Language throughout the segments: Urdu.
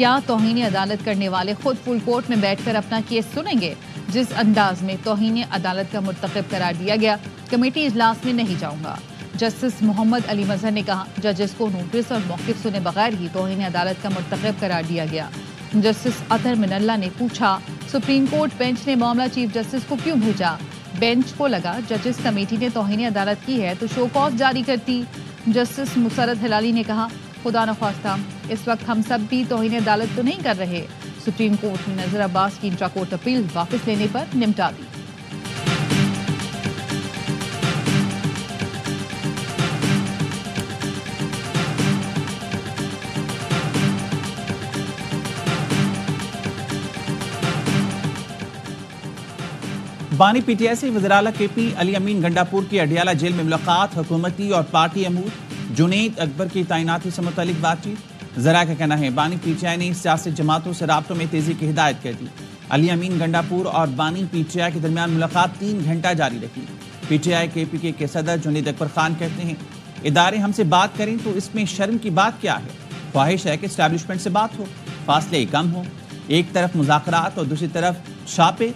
کیا توہین عدالت کرنے والے خود فل کورٹ میں بیٹھ کر اپنا کیس سنیں گے؟ جس انداز میں توہین عدالت کا مرتکب قرار دیا گیا، کمیٹی اجلاس میں نہیں جاؤں گا۔ جسٹس محمد علی مظہر نے کہا، ججز کو نوٹس اور موقف سنے بغیر ہی توہین عدالت کا مرتکب قرار دیا گیا۔ جسٹس اطہر من اللہ نے پوچھا، سپریم کورٹ بینچ نے معاملہ چیف جسٹس کو کیوں بھیجا؟ بینچ کو لگا ججز کمیٹی نے توہین عدالت کی ہے تو شو کاز جاری کرتی۔ جسٹس مسرت ہلالی نے کہا، خدا نخواستہ اس وقت ہم سب بھی توہین عدالت تو نہیں کر رہے۔ سپریم کورٹ نے نذر عباس کی انٹرا کورٹ اپیل واپس لینے پر نمٹا دی۔ بانی پی ٹی آئی سے وزیراعلیٰ کے پی علی امین گنڈاپور کی اڈیالہ جیل میں ملاقات، حکومتی اور پارٹی امور، جنید اکبر کی تعیناتی سے متعلق بات چیت۔ ذرائع کا کہنا ہے بانی پی ٹی آئی نے سیاسی جماعتوں سے رابطوں میں تیزی کی ہدایت کر دی۔ علی امین گنڈاپور اور بانی پی ٹی آئی کے درمیان ملاقات 3 گھنٹہ جاری رہی۔ پی ٹی آئی کے پی کے صدر جنید اکبر خان کہتے ہیں، ادارے ہم سے بات کریں تو اس میں شرم کی بات کیا ہے؟ خواہش ہے کہ اسٹیبلشمنٹ سے بات ہو، فاصلے کم ہو، ایک طرف مذاکرات اور دوسری طرف چھاپے۔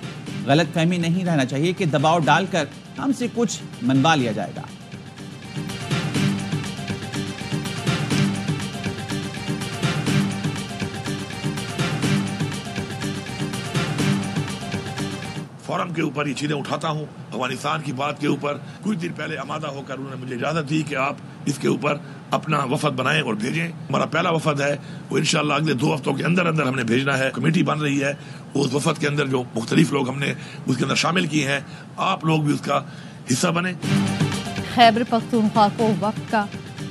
غلط فہمی نہیں رہنا چاہیے کہ دباؤ ڈال کر ہم سے کچھ منوا لیا جائے گا۔ فورم کے اوپر یہ چیزیں اٹھاتا ہوں، افغانستان کی بات کے اوپر کچھ دن پہلے آمادہ ہو کر انہوں نے مجھے اجازت دی کہ آپ اس کے اوپر اپنا وفد بنائیں اور بھیجیں۔ ہمارا پہلا وفد ہے وہ انشاءاللہ اگلے 2 ہفتوں کے اندر ہم نے بھیجنا ہے۔ کمیٹی بن رہی ہے، اس وفد کے اندر جو مختلف لوگ ہم نے اس کے اندر شامل کیے ہیں، آپ لوگ بھی اس کا حصہ بنیں۔ خیبر پختونخوا کو وفد کا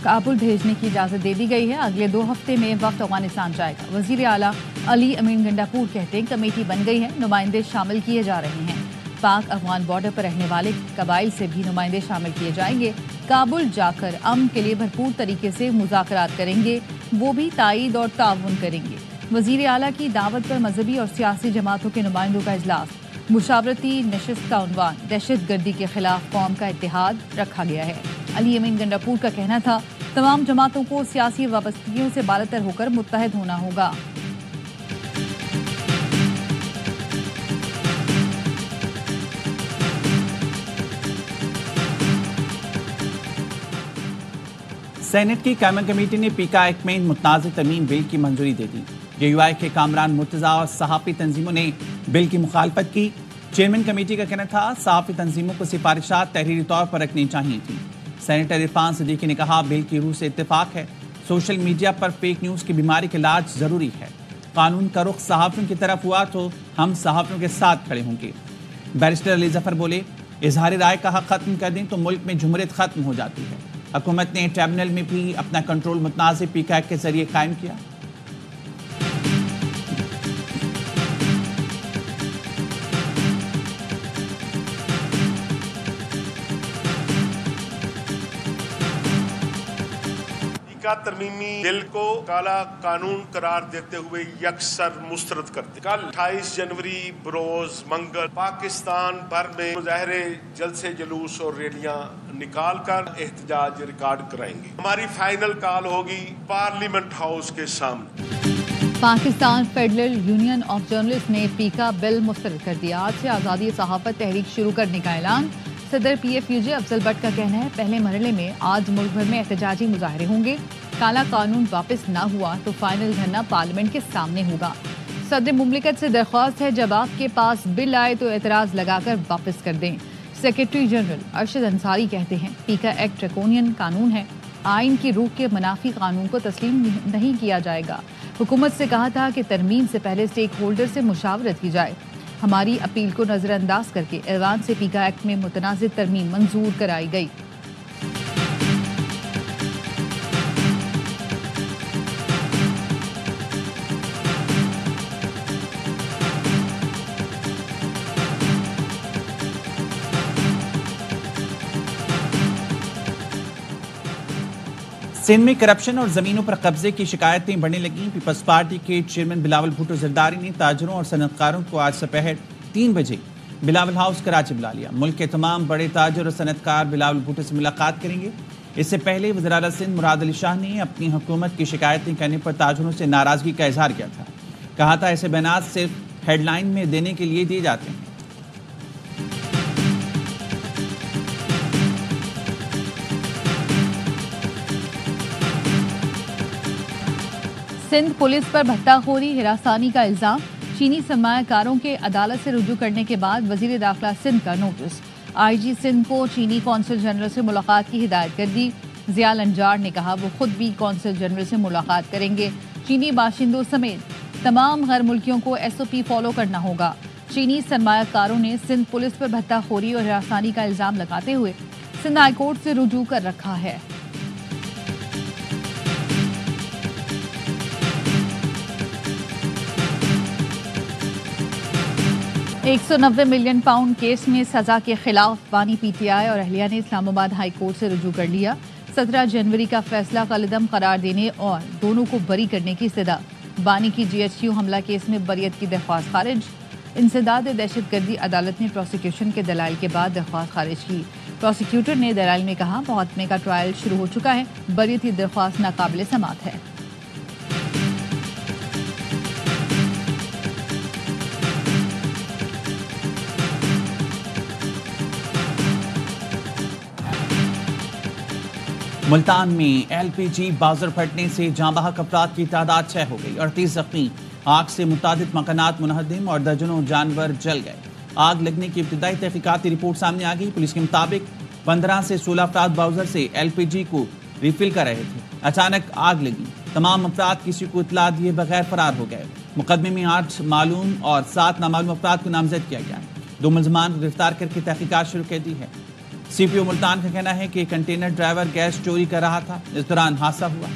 کابل بھیجنے کی اجازت دے دی گئی ہے۔ اگلے 2 ہفتے میں وفد افغانستان جائے گا۔ وزیر اعلیٰ علی امین گنڈاپور کہتے ہیں کمیٹی بن گئی ہے، نمائندے شامل کیے جا رہے ہیں۔ پاک افغان بارڈر پر رہنے والے قبائل سے بھی نمائندے شامل کیے جائیں گے۔ کابل جا کر امن کے لیے بھرپور طریقے سے مذاکرات کریں گے، وہ بھی تائید اور تعاون کریں گے۔ وزیر اعلیٰ کی دعوت پر مذہبی اور سیاسی جماعتوں کے نمائندوں کا اجلاس، مشاورتی نشست کا عنوان دہشت گردی کے خلاف قوم کا اتحاد رکھا گیا ہے۔ علی امین گنڈاپور کا کہنا تھا تمام جماعتوں کو سیاسی وابستگیوں سے بالاتر ہو کر متحد ہونا ہوگا۔ سینٹ کی قائمہ کمیٹی نے پیکا ایکٹ میں متنازع ترمیم بل کی منظوری دے دی۔ جے یو آئی کے کامران مرتضیٰ اور صحافی تنظیموں نے بل کی مخالفت کی۔ چیئرمین کمیٹی کا کہنا تھا صحافی تنظیموں کو سفارشات تحریری طور پر رکھنی چاہیے تھی۔ سینیٹر عرفان صدیقی نے کہا بل کی روح سے اتفاق ہے، سوشل میڈیا پر فیک نیوز کی بیماری کا علاج ضروری ہے۔ قانون کا رخ صحافیوں کی طرف ہوا تو ہم صحافیوں کے ساتھ کھڑے ہوں گے۔ بیرسٹر علی ظفر بولے، اظہار رائے کا حق ختم کر دیں تو ملک میں جمہوریت ختم ہو جاتی ہے۔ حکومت نے ٹریبونل میں بھی اپنا کنٹرول متنازع پیکا ایکٹ کے ذریعے قائم کیا۔ ترمیمی بل کو کالا قانون قرار دیتے ہوئے یکسر مسترد کر دیا۔ کل 28 جنوری بروز منگل پاکستان بھر میں مظاہرے، جلسے جلوس اور ریلیاں نکال کر احتجاج ریکارڈ کرائیں گے۔ ہماری فائنل کال ہوگی پارلیمنٹ ہاؤس کے سامنے۔ Pakistan federal union of journalist نے پیکا بل مسترد کر دیا۔ آج سے آزادی صحافت تحریک شروع کرنے کا اعلان۔ صدر P if you J Afzal but کا کہنا ہے پہلے مرحلے میں آج ملک بھر میں احتجاجی مظاہرے ہوں گے۔ کالا قانون واپس نہ ہوا تو فائنل دھرنا پارلیمنٹ کے سامنے ہوگا۔ صدر مملکت سے درخواست ہے جب آپ کے پاس بل آئے تو اعتراض لگا کر واپس کر دیں۔ سیکرٹری جنرل ارشد انصاری کہتے ہیں پیکا ایکٹ ڈریکونین قانون ہے، آئین کی روح کے منافی قانون کو تسلیم نہیں کیا جائے گا۔ حکومت سے کہا تھا کہ ترمیم سے پہلے اسٹیک ہولڈر سے مشاورت کی جائے۔ ہماری اپیل کو نظر انداز کر کے ایوان سے پیکا ایکٹ میں متنازع ترمیم منظور کرائی گئی۔ سندھ میں کرپشن اور زمینوں پر قبضے کی شکایتیں بڑھنے لگیں۔ پیپلز پارٹی کے چیئرمین بلاول بھٹو زرداری نے تاجروں اور صنعت کاروں کو آج دوپہر 3 بجے بلاول ہاؤس کراچی بلا لیا۔ ملک کے تمام بڑے تاجر اور صنعت کار بلاول بھٹو سے ملاقات کریں گے۔ اس سے پہلے وزیر اعلیٰ سندھ مراد علی شاہ نے اپنی حکومت کی شکایتیں کرنے پر تاجروں سے ناراضگی کا اظہار کیا تھا. کہا تھا ایسے بیانات صرف ہیڈ لائن میں دینے کے لیے دیے جاتے ہیں. سندھ پولیس پر بھتہ خوری ہراسانی کا الزام. چینی سرمایہ کاروں کے عدالت سے رجوع کرنے کے بعد وزیر داخلہ سندھ کا نوٹس. آئی جی سندھ کو چینی قونصل جنرل سے ملاقات کی ہدایت کر دی. ضیاء لنجار نے کہا وہ خود بھی قونصل جنرل سے ملاقات کریں گے. چینی باشندوں سمیت تمام غیر ملکیوں کو ایس او پی فالو کرنا ہوگا. چینی سرمایہ کاروں نے سندھ پولیس پر بھتہ خوری اور ہراسانی کا الزام لگاتے ہوئے سندھ ہائی کورٹ سے رجوع کر رکھا ہے. 190 ملین پاؤنڈ کیس میں سزا کے خلاف بانی پی ٹی آئی اور اہلیہ نے اسلام آباد ہائی کورٹ سے رجوع کر لیا. 17 جنوری کا فیصلہ کالعدم قرار دینے اور دونوں کو بری کرنے کی استدعا. بانی کی جی ایچ یو حملہ کیس میں بریت کی درخواست خارج. انسداد دہشت گردی عدالت نے پروسیکیوشن کے دلائل کے بعد درخواست خارج کی. پروسیکیوٹر نے دلائل میں کہا محکمے کا ٹرائل شروع ہو چکا ہے. بریت کی درخواست ناقابل سماعت ہے. ملتان میں ایل پی جی بازر پھٹنے سے جاں بحق افراد کی تعداد 6 ہو گئی. 38 زخمی. آگ سے متعدد مکانات منہدم اور درجنوں جانور جل گئے. آگ لگنے کی ابتدائی تحقیقاتی رپورٹ سامنے آ گئی. پولیس کے مطابق 15 سے 16 افراد باؤزر سے ایل پی جی کو ریفل کر رہے تھے. اچانک آگ لگی. تمام افراد کسی کو اطلاع دیے بغیر فرار ہو گئے. مقدمے میں 8 معلوم اور 7 نامعلوم افراد کو نامزد کیا گیا ہے. 2 ملزمان کو گرفتار کر کے تحقیقات شروع کر دی ہے. سی پی او ملتان کا کہنا ہے کہ کنٹینر ڈرائیور گیس چوری کر رہا تھا. اس دوران حادثہ ہوا.